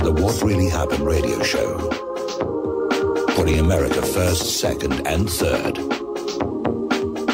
the What Really Happened radio show, putting America first, second, and third.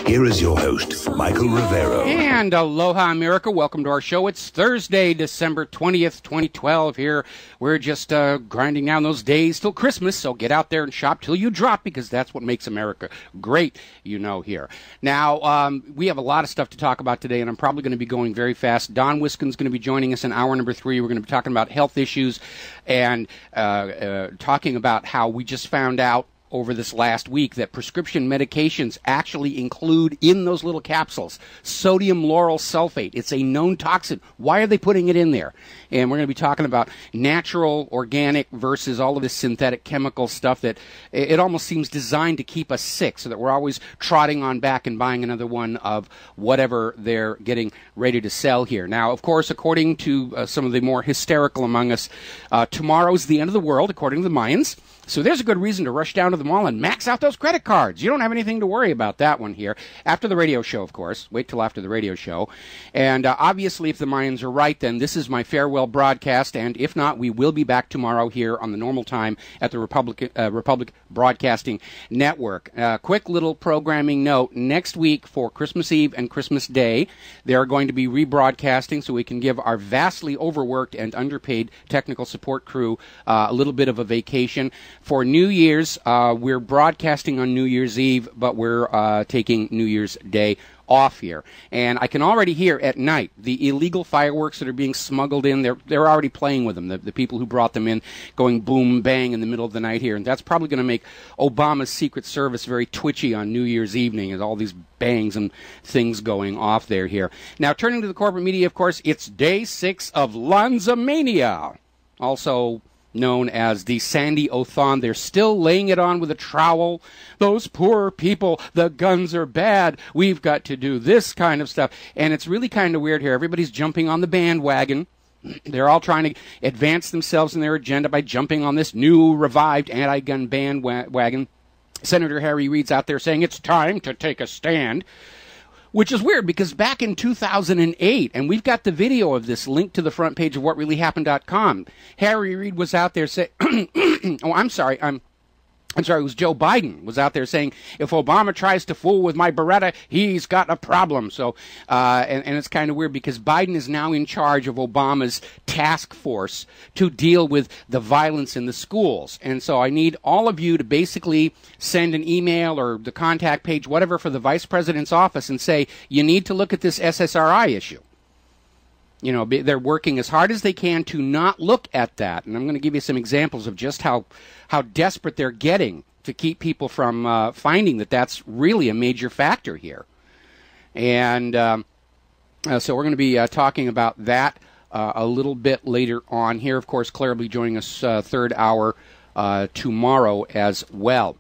Here is your host, Michael Rivero. And aloha, America. Welcome to our show. It's Thursday, December 20th, 2012 here. We're just grinding down those days till Christmas, so get out there and shop till you drop, because that's what makes America great, you know, here. Now, we have a lot of stuff to talk about today, and I'm probably going to be going very fast. Don Wiskin's going to be joining us in hour number 3. We're going to be talking about health issues and talking about how we just found out over this last week that prescription medications actually include in those little capsules sodium lauryl sulfate. It's a known toxin. Why are they putting it in there? And we're going to be talking about natural, organic versus all of this synthetic chemical stuff that it almost seems designed to keep us sick, so that we're always trotting on back and buying another one of whatever they're getting ready to sell here. Now, of course, according to some of the more hysterical among us, tomorrow's the end of the world, according to the Mayans. So there's a good reason to rush down to the mall and max out those credit cards. You don't have anything to worry about that one here. After the radio show, of course. Wait till after the radio show. And obviously, if the Mayans are right, then this is my farewell broadcast. And if not, we will be back tomorrow here on the normal time at the Republic Broadcasting Network. Quick little programming note. Next week for Christmas Eve and Christmas Day, they are going to be rebroadcasting so we can give our vastly overworked and underpaid technical support crew a little bit of a vacation. For New Year's, we're broadcasting on New Year's Eve, but we're taking New Year's Day off here. And I can already hear at night the illegal fireworks that are being smuggled in. They're already playing with them, the people who brought them in, going boom, bang in the middle of the night here. And that's probably going to make Obama's Secret Service very twitchy on New Year's evening, and all these bangs and things going off there here. Now, turning to the corporate media, of course, it's day 6 of Lanzamania, also known as the Sandy Othon. They're still laying it on with a trowel. Those poor people, the guns are bad. We've got to do this kind of stuff. And it's really kind of weird here. Everybody's jumping on the bandwagon. They're all trying to advance themselves in their agenda by jumping on this new, revived anti-gun bandwagon. Senator Harry Reid's out there saying it's time to take a stand, which is weird because back in 2008, and we've got the video of this linked to the front page of whatreallyhappened.com, Harry Reid was out there saying, it was Joe Biden was out there saying, if Obama tries to fool with my Beretta, he's got a problem. So, and it's kind of weird because Biden is now in charge of Obama's task force to deal with the violence in the schools. And so I need all of you to basically send an email or the contact page, whatever, for the vice president's office and say, you need to look at this SSRI issue. You know, they're working as hard as they can to not look at that. And I'm going to give you some examples of just how desperate they're getting to keep people from finding that that's really a major factor here. And so we're going to be talking about that a little bit later on here. Of course, Claire will be joining us third hour tomorrow as well.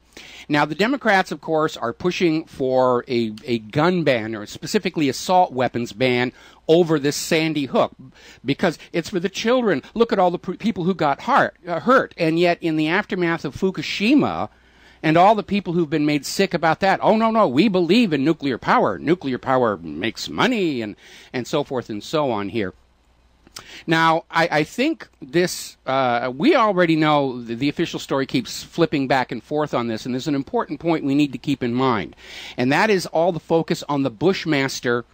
Now, the Democrats, of course, are pushing for a gun ban, or specifically assault weapons ban, over this Sandy Hook, because it's for the children. Look at all the people who got hurt, and yet in the aftermath of Fukushima and all the people who've been made sick about that, oh, no, we believe in nuclear power. Nuclear power makes money, and so forth and so on here. Now, I think this, we already know the official story keeps flipping back and forth on this, and there's an important point we need to keep in mind, and that is all the focus on the Bushmaster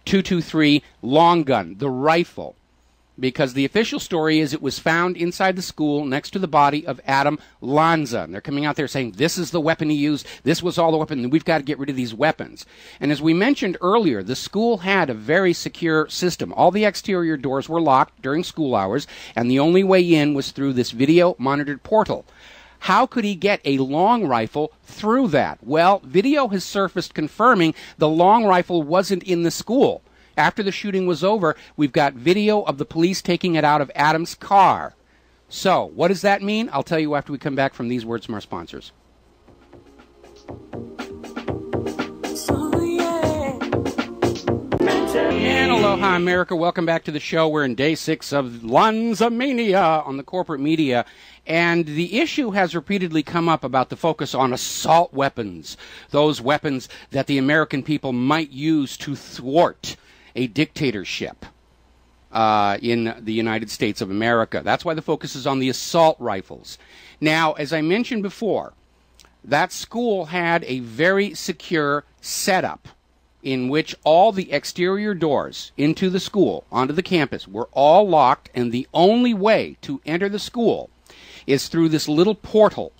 223 long gun, the rifle, because the official story is it was found inside the school next to the body of Adam Lanza. And they're coming out there saying, this is the weapon he used, this was all the weapon, and we've got to get rid of these weapons. And as we mentioned earlier, the school had a very secure system. All the exterior doors were locked during school hours, and the only way in was through this video-monitored portal. How could he get a long rifle through that? Well, video has surfaced confirming the long rifle wasn't in the school. After the shooting was over, we've got video of the police taking it out of Adam's car. So, what does that mean? I'll tell you after we come back from these words from our sponsors. And aloha, America. Welcome back to the show. We're in day 6 of Lanzamania on the corporate media. And the issue has repeatedly come up about the focus on assault weapons, those weapons that the American people might use to thwart a dictatorship. in the United States of America. That's why the focus is on the assault rifles. Now, as I mentioned before, that school had a very secure setup in which all the exterior doors into the school, onto the campus, were all locked, and the only way to enter the school is through this little portal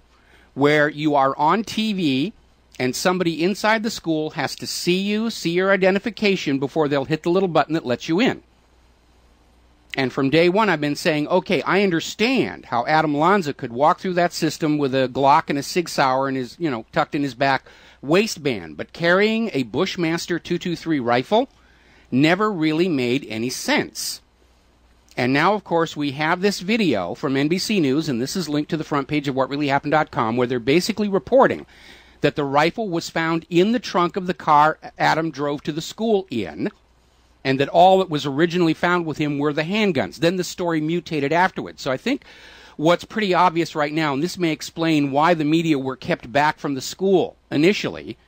where you are on TV and somebody inside the school has to see you, see your identification before they'll hit the little button that lets you in. And from day one, I've been saying, okay, I understand how Adam Lanza could walk through that system with a Glock and a Sig Sauer in his, tucked in his back waistband, but carrying a Bushmaster 223 rifle never really made any sense. And now, of course, we have this video from NBC News, and this is linked to the front page of whatreallyhappened.com, where they're basically reporting that the rifle was found in the trunk of the car Adam drove to the school in, and that all that was originally found with him were the handguns. Then the story mutated afterwards. So I think what's pretty obvious right now, and this may explain why the media were kept back from the school initially,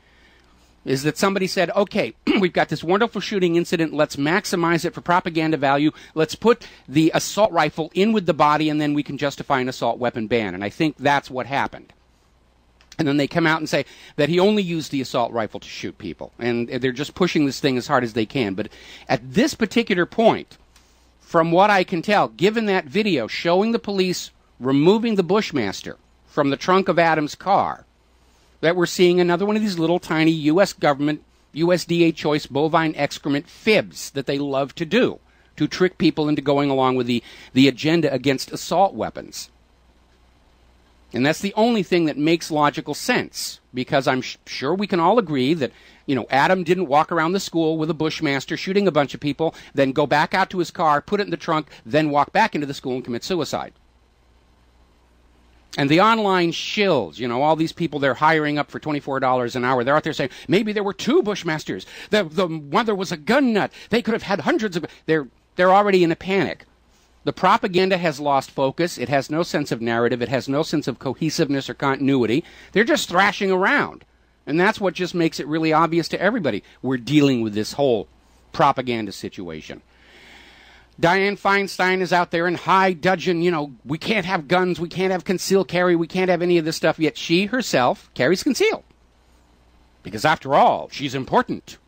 is that somebody said, okay, we've got this wonderful shooting incident, let's maximize it for propaganda value, let's put the assault rifle in with the body, and then we can justify an assault weapon ban. And I think that's what happened. And then they come out and say that he only used the assault rifle to shoot people. And they're just pushing this thing as hard as they can. But at this particular point, from what I can tell, given that video showing the police removing the Bushmaster from the trunk of Adam's car, that we're seeing another one of these little tiny U.S. government, USDA choice bovine excrement fibs that they love to do, to trick people into going along with the agenda against assault weapons. And that's the only thing that makes logical sense, because I'm sure we can all agree that, Adam didn't walk around the school with a Bushmaster shooting a bunch of people, then go back out to his car, put it in the trunk, then walk back into the school and commit suicide. And the online shills, all these people they're hiring up for $24 an hour, they're out there saying, maybe there were two Bushmasters. The mother was a gun nut. They could have had hundreds of... They're already in a panic. The propaganda has lost focus. It has no sense of narrative. It has no sense of cohesiveness or continuity. They're just thrashing around. And that's what just makes it really obvious to everybody. We're dealing with this whole propaganda situation. Dianne Feinstein is out there in high dudgeon, we can't have guns, we can't have concealed carry, we can't have any of this stuff, yet she herself carries concealed. Because after all, she's important.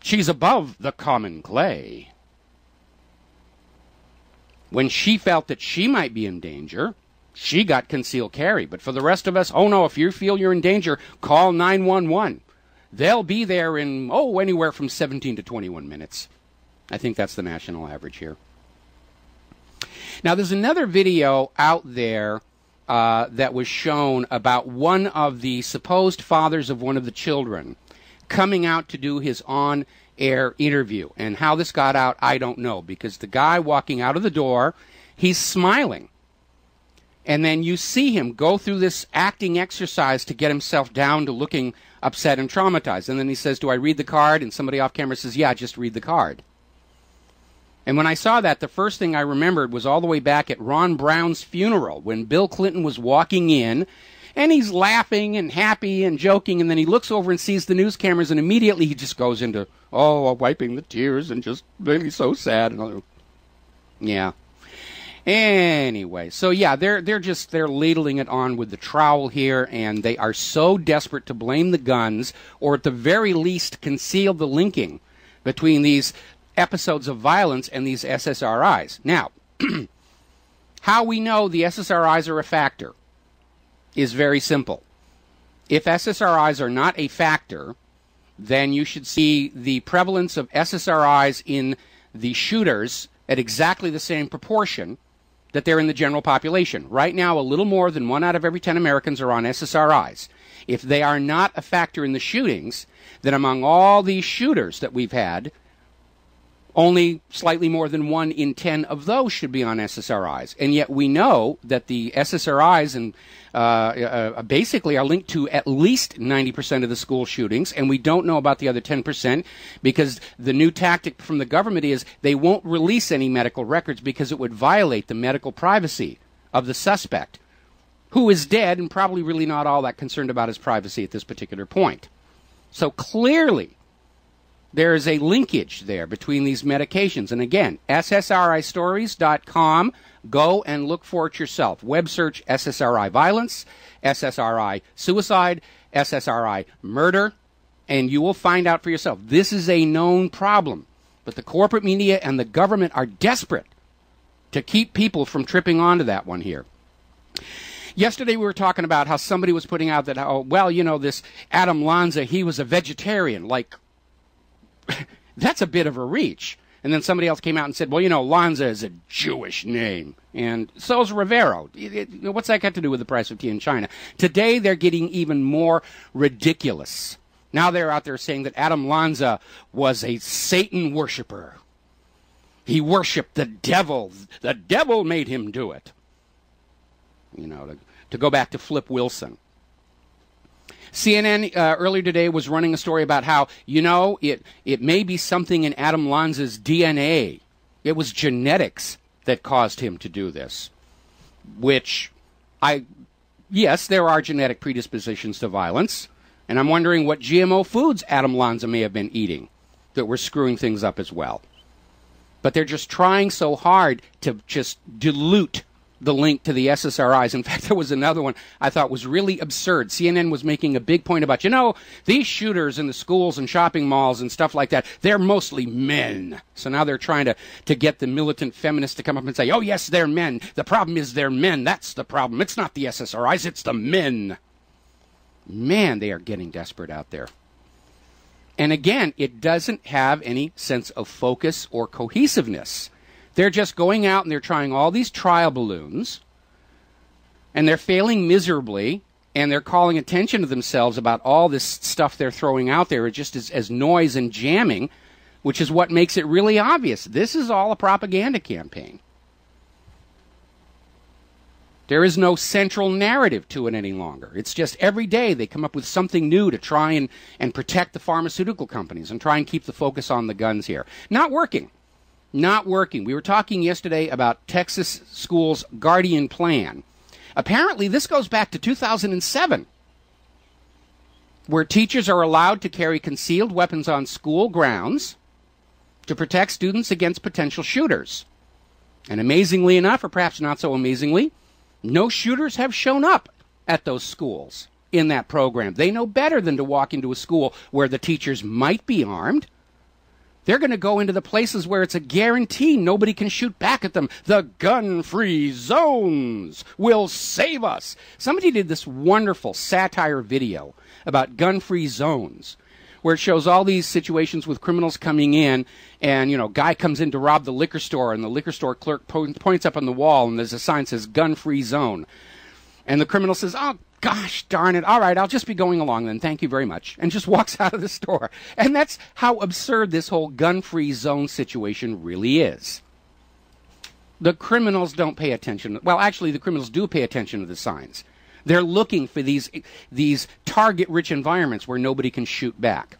She's above the common clay. When she felt that she might be in danger, she got concealed carry. But for the rest of us, oh no, if you feel you're in danger, call 911. They'll be there in, anywhere from 17 to 21 minutes. I think that's the national average here. Now, there's another video out there that was shown about one of the supposed fathers of one of the children coming out to do his on-air interview. And how this got out, I don't know, because the guy walking out of the door, he's smiling. And then you see him go through this acting exercise to get himself down to looking upset and traumatized. And then he says, do I read the card? And somebody off camera says, yeah, just read the card. And when I saw that, the first thing I remembered was all the way back at Ron Brown's funeral, when Bill Clinton was walking in, and he's laughing and happy and joking, and then he looks over and sees the news cameras, and immediately he just goes into, wiping the tears and just really so sad. And yeah. Anyway, so yeah, they're ladling it on with the trowel here, and they are so desperate to blame the guns, or at the very least conceal the linking between these episodes of violence and these SSRIs. Now, how we know the SSRIs are a factor is very simple. If SSRIs are not a factor, then you should see the prevalence of SSRIs in the shooters at exactly the same proportion that they're in the general population. Right now, a little more than 1 out of every 10 Americans are on SSRIs. If they are not a factor in the shootings, then among all these shooters that we've had, only slightly more than 1 in 10 of those should be on SSRIs. And yet we know that the SSRIs basically are linked to at least 90% of the school shootings, and we don't know about the other 10% because the new tactic from the government is they won't release any medical records because it would violate the medical privacy of the suspect, who is dead and probably really not all that concerned about his privacy at this particular point. So clearly, there is a linkage there between these medications. And again, SSRIstories.com. Go and look for it yourself. Web search SSRI violence, SSRI suicide, SSRI murder, and you will find out for yourself. This is a known problem. But the corporate media and the government are desperate to keep people from tripping onto that one here. Yesterday we were talking about how somebody was putting out that, oh, well, you know, this Adam Lanza, he was a vegetarian. Like, that's a bit of a reach. And then somebody else came out and said, well, you know, Lanza is a Jewish name. And so is Rivero. What's that got to do with the price of tea in China? Today they're getting even more ridiculous. Now they're out there saying that Adam Lanza was a Satan worshiper. He worshipped the devil. The devil made him do it. You know, to go back to Flip Wilson. CNN earlier today was running a story about how, you know, it may be something in Adam Lanza's DNA. It was genetics that caused him to do this. Which, yes, there are genetic predispositions to violence. And I'm wondering what GMO foods Adam Lanza may have been eating that were screwing things up as well. But they're just trying so hard to just dilute the link to the SSRIs. In fact, there was another one I thought was really absurd. CNN was making a big point about, you know, these shooters in the schools and shopping malls and stuff like that, they're mostly men. So now they're trying to get the militant feminists to come up and say, oh, yes, they're men. The problem is they're men. That's the problem. It's not the SSRIs, it's the men. Man, they are getting desperate out there. And again, it doesn't have any sense of focus or cohesiveness. They're just going out and they're trying all these trial balloons, and they're failing miserably, and they're calling attention to themselves about all this stuff they're throwing out there just as noise and jamming, which is what makes it really obvious. This is all a propaganda campaign. There is no central narrative to it any longer. It's just every day they come up with something new to try and protect the pharmaceutical companies and try and keep the focus on the guns here. Not working. Not working. We were talking yesterday about Texas schools' Guardian Plan. Apparently, this goes back to 2007, where teachers are allowed to carry concealed weapons on school grounds to protect students against potential shooters. And amazingly enough, or perhaps not so amazingly, no shooters have shown up at those schools in that program. They know better than to walk into a school where the teachers might be armed. They're going to go into the places where it's a guarantee nobody can shoot back at them. The gun-free zones will save us. Somebody did this wonderful satire video about gun-free zones, where it shows all these situations with criminals coming in, and, you know, guy comes in to rob the liquor store, and the liquor store clerk points up on the wall, and there's a sign that says gun-free zone. And the criminal says, oh, gosh darn it, all right, I'll just be going along then, thank you very much, and just walks out of the store. And that's how absurd this whole gun-free zone situation really is. The criminals don't pay attention. Well, actually, the criminals do pay attention to the signs. They're looking for these target-rich environments where nobody can shoot back.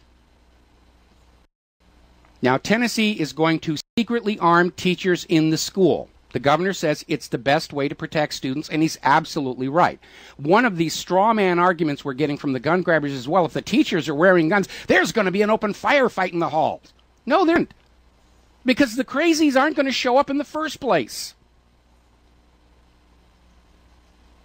Now, Tennessee is going to secretly arm teachers in the school. The governor says it's the best way to protect students, and he's absolutely right. One of these straw man arguments we're getting from the gun grabbers is, well, if the teachers are wearing guns, there's going to be an open firefight in the halls. No, there isn't. Because the crazies aren't going to show up in the first place.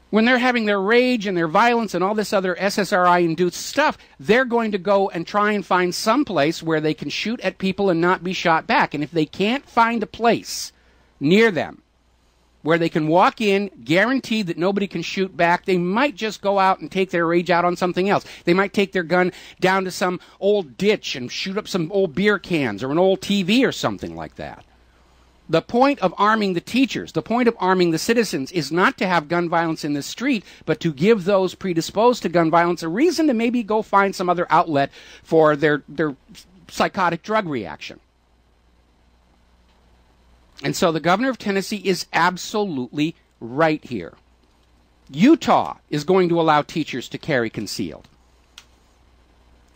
When they're having their rage and their violence and all this other SSRI-induced stuff, they're going to go and try and find some place where they can shoot at people and not be shot back. And if they can't find a place near them where they can walk in, guaranteed that nobody can shoot back, they might just go out and take their rage out on something else. They might take their gun down to some old ditch and shoot up some old beer cans or an old TV or something like that. The point of arming the teachers, the point of arming the citizens is not to have gun violence in the street, but to give those predisposed to gun violence a reason to maybe go find some other outlet for their psychotic drug reaction. And so the governor of Tennessee is absolutely right here. Utah is going to allow teachers to carry concealed.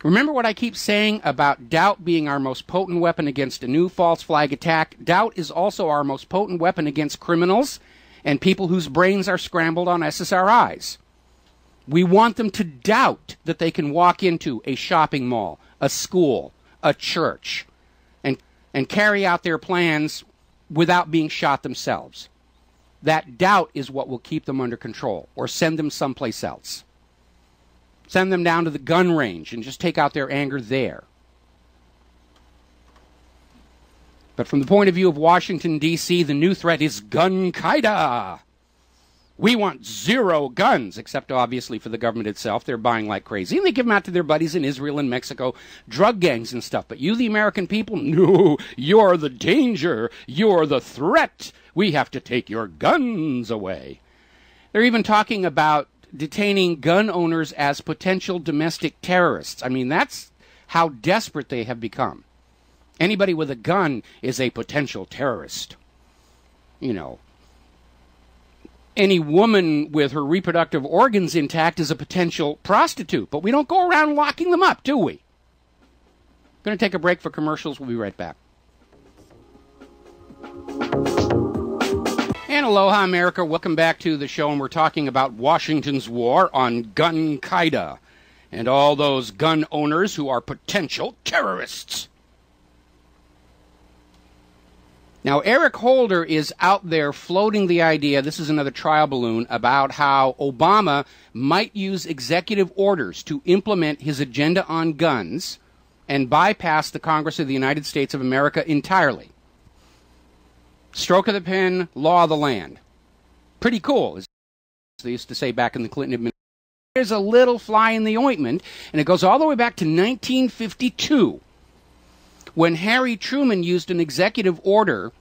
Remember what I keep saying about doubt being our most potent weapon against a new false flag attack? Doubt is also our most potent weapon against criminals and people whose brains are scrambled on SSRIs. We want them to doubt that they can walk into a shopping mall, a school, a church and carry out their plans without being shot themselves. That doubt is what will keep them under control, or send them someplace else. Send them down to the gun range and just take out their anger there. But from the point of view of Washington, D.C., the new threat is Gun-Qaeda. We want zero guns, except obviously for the government itself. They're buying like crazy. And they give them out to their buddies in Israel and Mexico, drug gangs and stuff. But you, the American people, no, you're the danger. You're the threat. We have to take your guns away. They're even talking about detaining gun owners as potential domestic terrorists. I mean, that's how desperate they have become. Anybody with a gun is a potential terrorist. You know, any woman with her reproductive organs intact is a potential prostitute. But we don't go around locking them up, do we? Going to take a break for commercials. We'll be right back. And aloha, America. Welcome back to the show. And we're talking about Washington's war on Gun-Qaeda and all those gun owners who are potential terrorists. Now, Eric Holder is out there floating the idea, this is another trial balloon, about how Obama might use executive orders to implement his agenda on guns and bypass the Congress of the United States of America entirely. Stroke of the pen, law of the land. Pretty cool, as they used to say back in the Clinton administration. There's a little fly in the ointment, and it goes all the way back to 1952. When Harry Truman used an executive order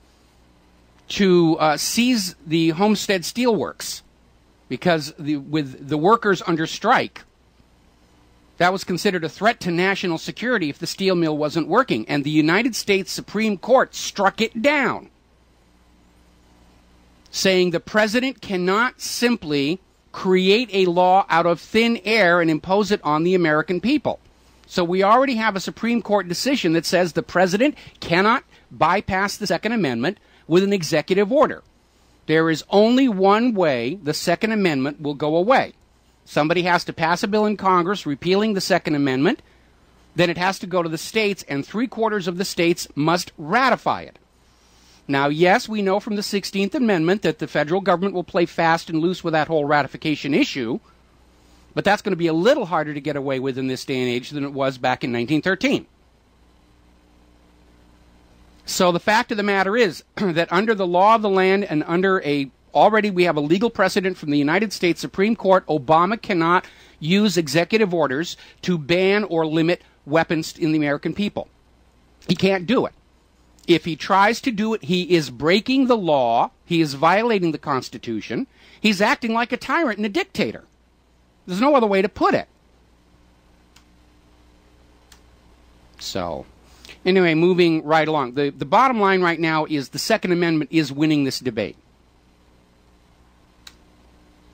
to seize the Homestead Steelworks because with the workers under strike, that was considered a threat to national security if the steel mill wasn't working. And the United States Supreme Court struck it down, saying the president cannot simply create a law out of thin air and impose it on the American people. So we already have a Supreme Court decision that says the president cannot bypass the Second Amendment with an executive order. There is only one way the Second Amendment will go away. Somebody has to pass a bill in Congress repealing the Second Amendment. Then it has to go to the states, and 3/4 of the states must ratify it. Now, yes, we know from the 16th Amendment that the federal government will play fast and loose with that whole ratification issue. But that's going to be a little harder to get away with in this day and age than it was back in 1913. So the fact of the matter is that under the law of the land and under already we have a legal precedent from the United States Supreme Court, Obama cannot use executive orders to ban or limit weapons in the American people. He can't do it. If he tries to do it, he is breaking the law. He is violating the Constitution. He's acting like a tyrant and a dictator. There's no other way to put it. So, anyway, moving right along. The bottom line right now is the Second Amendment is winning this debate.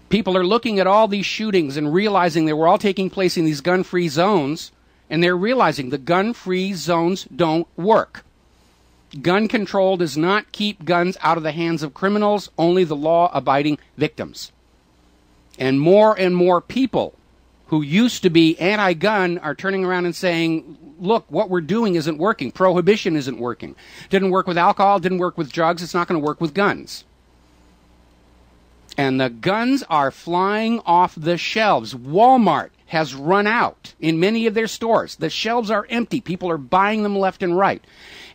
People are looking at all these shootings and realizing they were all taking place in these gun-free zones, and they're realizing the gun-free zones don't work. Gun control does not keep guns out of the hands of criminals, only the law-abiding victims. And more people who used to be anti-gun are turning around and saying, look, what we're doing isn't working. Prohibition isn't working. Didn't work with alcohol, didn't work with drugs, it's not going to work with guns. And the guns are flying off the shelves. Walmart has run out in many of their stores. The shelves are empty. People are buying them left and right.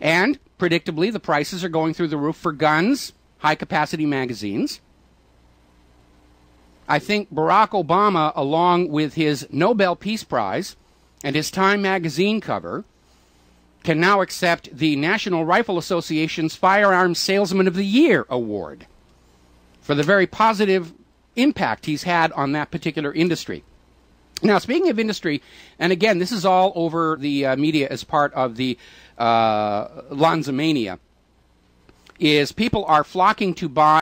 And, predictably, the prices are going through the roof for guns, high-capacity magazines. I think Barack Obama, along with his Nobel Peace Prize and his Time magazine cover, can now accept the National Rifle Association's Firearms Salesman of the Year award for the very positive impact he's had on that particular industry. Now, speaking of industry, and again, this is all over the media as part of the Lanzamania, is people are flocking to buy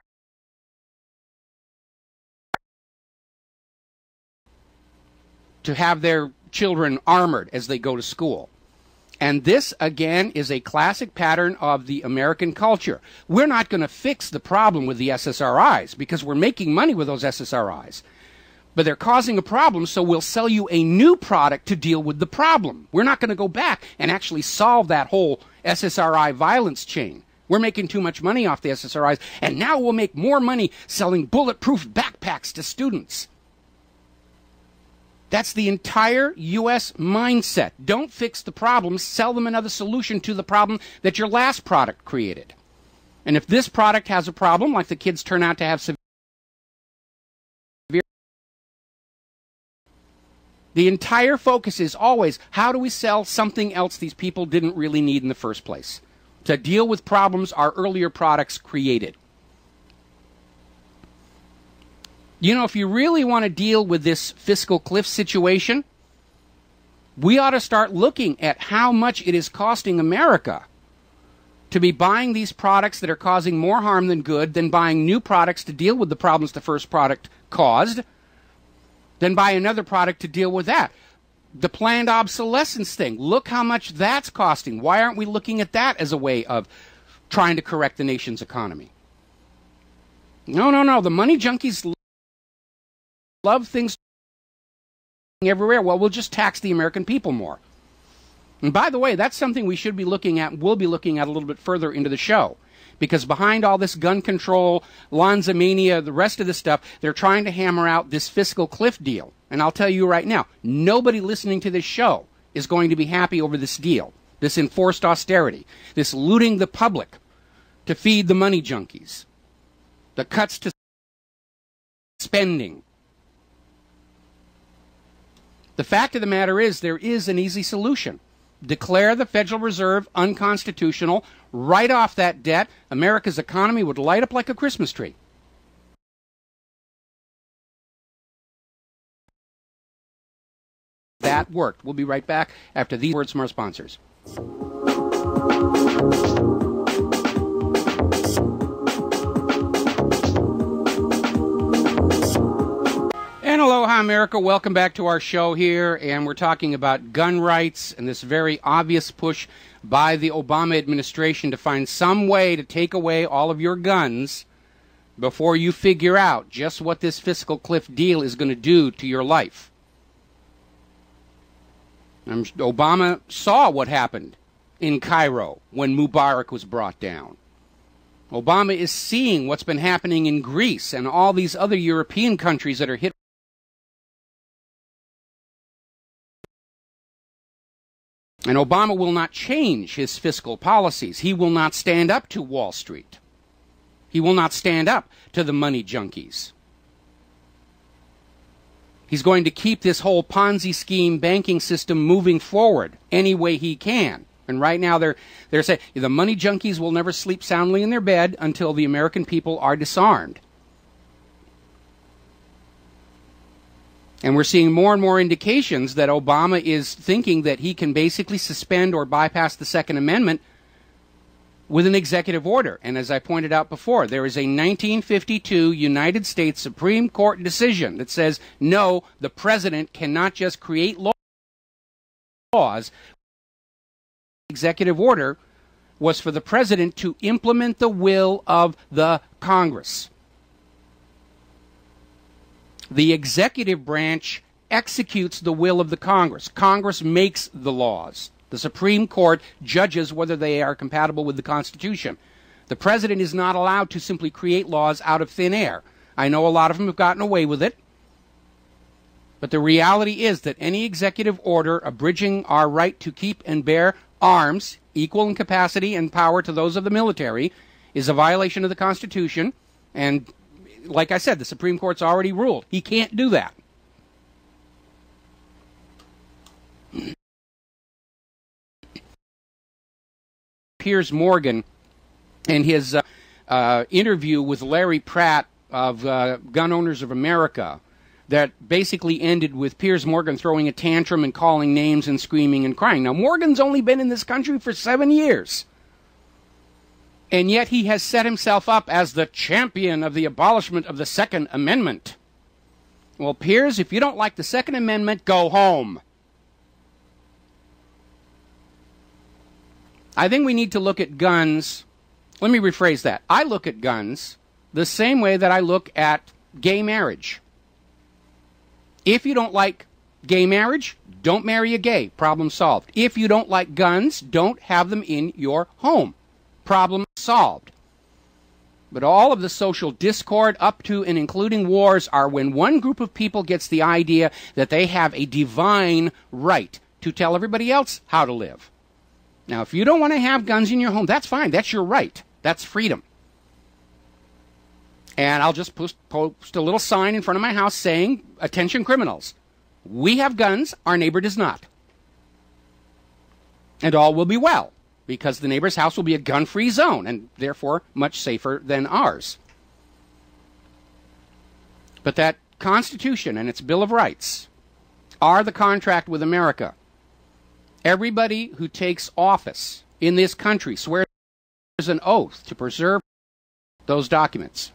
to have their children armored as they go to school. And this, again, is a classic pattern of the American culture. We're not going to fix the problem with the SSRIs because we're making money with those SSRIs. But they're causing a problem, so we'll sell you a new product to deal with the problem. We're not going to go back and actually solve that whole SSRI violence chain. We're making too much money off the SSRIs, and now we'll make more money selling bulletproof backpacks to students. That's the entire U.S. mindset. Don't fix the problem, sell them another solution to the problem that your last product created. And if this product has a problem, like the kids turn out to have severe, the entire focus is always, how do we sell something else these people didn't really need in the first place? To deal with problems our earlier products created. You know, if you really want to deal with this fiscal cliff situation, we ought to start looking at how much it is costing America to be buying these products that are causing more harm than good, than buying new products to deal with the problems the first product caused, then buy another product to deal with that. The planned obsolescence thing, look how much that's costing. Why aren't we looking at that as a way of trying to correct the nation's economy? No. The money junkies love things everywhere. Well, we'll just tax the American people more. And by the way, that's something we should be looking at, we'll be looking at a little bit further into the show. Because behind all this gun control, Lanzamania, the rest of the stuff, they're trying to hammer out this fiscal cliff deal. And I'll tell you right now, nobody listening to this show is going to be happy over this deal, this enforced austerity, this looting the public to feed the money junkies, the cuts to spending. The fact of the matter is, there is an easy solution. Declare the Federal Reserve unconstitutional, write off that debt, America's economy would light up like a Christmas tree. That worked. We'll be right back after these words from our sponsors. And aloha, America. Welcome back to our show here, and we're talking about gun rights and this very obvious push by the Obama administration to find some way to take away all of your guns before you figure out just what this fiscal cliff deal is going to do to your life. Obama saw what happened in Cairo when Mubarak was brought down. Obama is seeing what's been happening in Greece and all these other European countries that are hit. And Obama will not change his fiscal policies. He will not stand up to Wall Street. He will not stand up to the money junkies. He's going to keep this whole Ponzi scheme banking system moving forward any way he can. And right now they're saying the money junkies will never sleep soundly in their bed until the American people are disarmed. And we're seeing more and more indications that Obama is thinking that he can basically suspend or bypass the Second Amendment with an executive order. And as I pointed out before, there is a 1952 United States Supreme Court decision that says, no, the president cannot just create laws. Executive order was for the president to implement the will of the Congress. The executive branch executes the will of the Congress. Congress makes the laws. The Supreme Court judges whether they are compatible with the Constitution. The president is not allowed to simply create laws out of thin air. I know a lot of them have gotten away with it. But the reality is that any executive order abridging our right to keep and bear arms, equal in capacity and power to those of the military, is a violation of the Constitution. And like I said, the Supreme Court's already ruled he can't do that. Piers Morgan, in his interview with Larry Pratt of Gun Owners of America, that basically ended with Piers Morgan throwing a tantrum and calling names and screaming and crying. Now, Morgan's only been in this country for 7 years. And yet he has set himself up as the champion of the abolishment of the Second Amendment. Well, Piers, if you don't like the Second Amendment, go home. I think we need to look at guns. Let me rephrase that. I look at guns the same way that I look at gay marriage. If you don't like gay marriage, don't marry a gay. Problem solved. If you don't like guns, don't have them in your home. Problem solved. But all of the social discord up to and including wars are when one group of people gets the idea that they have a divine right to tell everybody else how to live. Now, if you don't want to have guns in your home, that's fine. That's your right. That's freedom. And I'll just post a little sign in front of my house saying, "Attention criminals. We have guns, our neighbor does not." And all will be well, because the neighbor's house will be a gun-free zone, and therefore much safer than ours. But that Constitution and its Bill of Rights are the contract with America. Everybody who takes office in this country swears an oath to preserve those documents.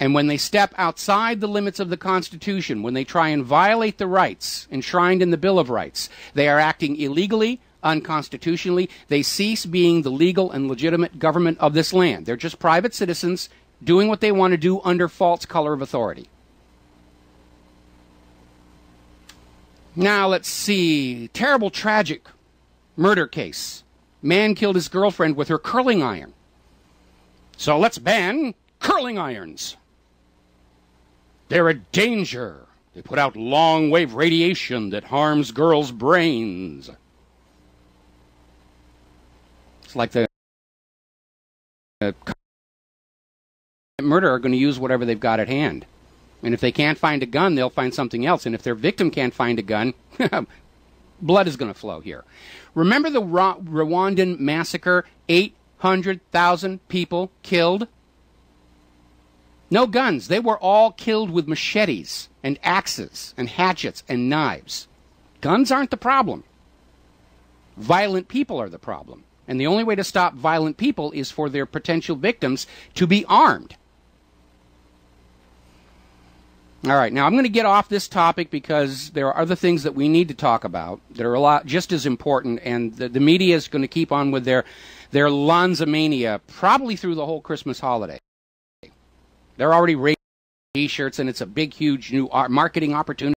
And when they step outside the limits of the Constitution, when they try and violate the rights enshrined in the Bill of Rights, they are acting illegally, unconstitutionally. They cease being the legal and legitimate government of this land. They're just private citizens doing what they want to do under false color of authority. Now, let's see. Terrible, tragic murder case. Man killed his girlfriend with her curling iron. So let's ban curling irons. They're a danger. They put out long-wave radiation that harms girls' brains. It's like the murder are going to use whatever they've got at hand. And if they can't find a gun, they'll find something else. And if their victim can't find a gun, blood is going to flow here. Remember the Rwandan massacre? 800,000 people killed? No guns. They were all killed with machetes and axes and hatchets and knives. Guns aren't the problem. Violent people are the problem. And the only way to stop violent people is for their potential victims to be armed. All right, now I'm going to get off this topic because there are other things that we need to talk about that are a lot just as important, and the media is going to keep on with their Lanzamania probably through the whole Christmas holiday. They're already raising T-shirts, and it's a big, huge new marketing opportunity.